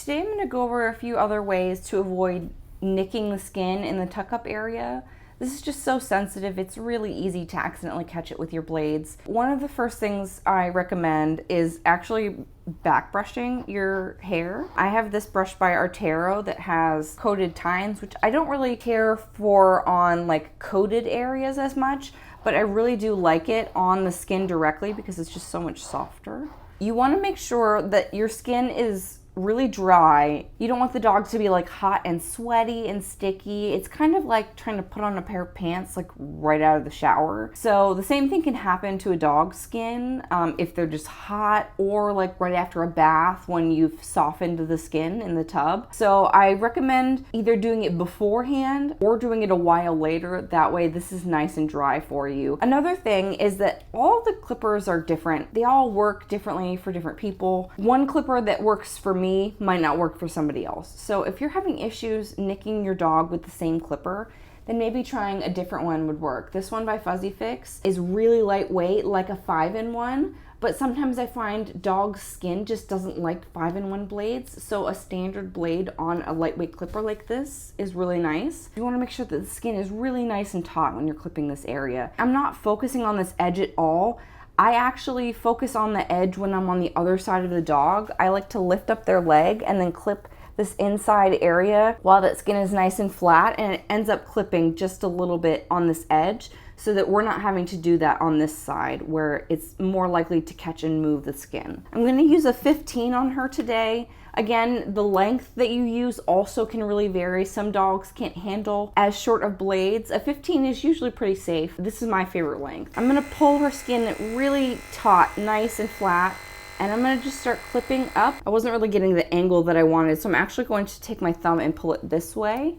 today I'm going to go over a few other ways to avoid nicking the skin in the tuck up area. This is just so sensitive, it's really easy to accidentally catch it with your blades. One of the first things I recommend is actually back brushing your hair. I have this brush by Artero that has coated tines, which I don't really care for on like coated areas as much, but I really do like it on the skin directly because it's just so much softer. You want to make sure that your skin is really dry. You don't want the dog to be like hot and sweaty and sticky. It's kind of like trying to put on a pair of pants like right out of the shower. So the same thing can happen to a dog's skin if they're just hot or like right after a bath when you've softened the skin in the tub. So I recommend either doing it beforehand or doing it a while later. That way this is nice and dry for you. Another thing is that all the clippers are different. They all work differently for different people. One clipper that works for me might not work for somebody else. So if you're having issues nicking your dog with the same clipper, then maybe trying a different one would work. This one by FuzzyFix is really lightweight, like a 5-in-1, but sometimes I find dog skin just doesn't like 5-in-1 blades, so a standard blade on a lightweight clipper like this is really nice. You want to make sure that the skin is really nice and taut when you're clipping this area. I'm not focusing on this edge at all. I actually focus on the edge when I'm on the other side of the dog. I like to lift up their leg and then clip this inside area while that skin is nice and flat, and it ends up clipping just a little bit on this edge so that we're not having to do that on this side where it's more likely to catch and move the skin. I'm going to use a 15 on her today. Again, the length that you use also can really vary. Some dogs can't handle as short of blades. A 15 is usually pretty safe. This is my favorite length. I'm gonna pull her skin really taut, nice and flat, and I'm gonna just start clipping up. I wasn't really getting the angle that I wanted, so I'm actually going to take my thumb and pull it this way.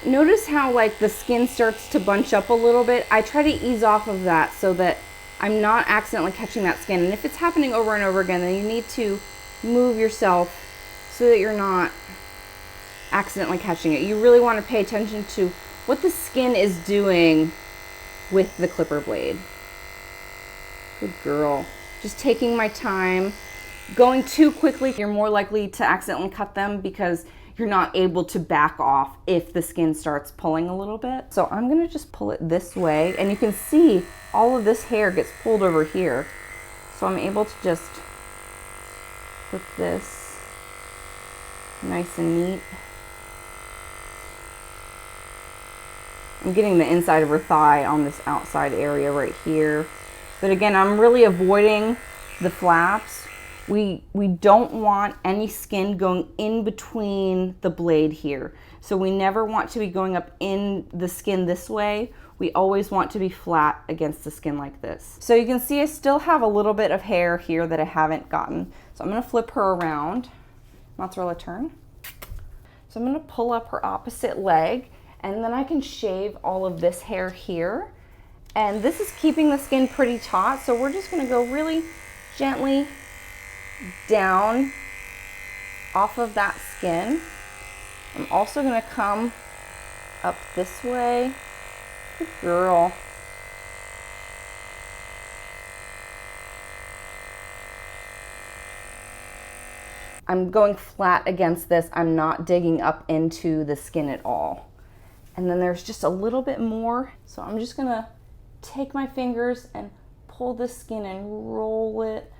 Notice how like the skin starts to bunch up a little bit. I try to ease off of that so that I'm not accidentally catching that skin. And if it's happening over and over again, then you need to move yourself so that you're not accidentally catching it. You really want to pay attention to what the skin is doing with the clipper blade. Good girl. Just taking my time. Going too quickly, you're more likely to accidentally cut them because you're not able to back off if the skin starts pulling a little bit. So I'm gonna just pull it this way, and you can see all of this hair gets pulled over here. So I'm able to just put this nice and neat. I'm getting the inside of her thigh on this outside area right here. But again, I'm really avoiding the flaps. We don't want any skin going in between the blade here. So we never want to be going up in the skin this way. We always want to be flat against the skin like this. So you can see I still have a little bit of hair here that I haven't gotten. So I'm gonna flip her around. Mozzarella, turn. So I'm gonna pull up her opposite leg, and then I can shave all of this hair here. And this is keeping the skin pretty taut, so we're just gonna go really gently down off of that skin. I'm also going to come up this way. Good girl. I'm going flat against this. I'm not digging up into the skin at all. And then there's just a little bit more. So I'm just going to take my fingers and pull the skin and roll it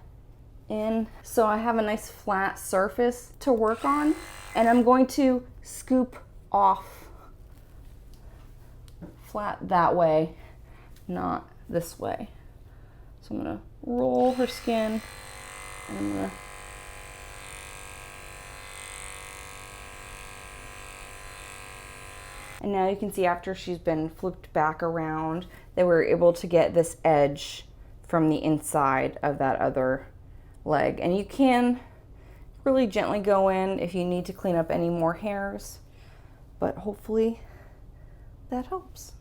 in so I have a nice flat surface to work on, and I'm going to scoop off flat that way, not this way. So I'm gonna roll her skin, and I'm gonna and now you can see after she's been flipped back around that we're able to get this edge from the inside of that other leg. And you can really gently go in if you need to clean up any more hairs, but hopefully that helps.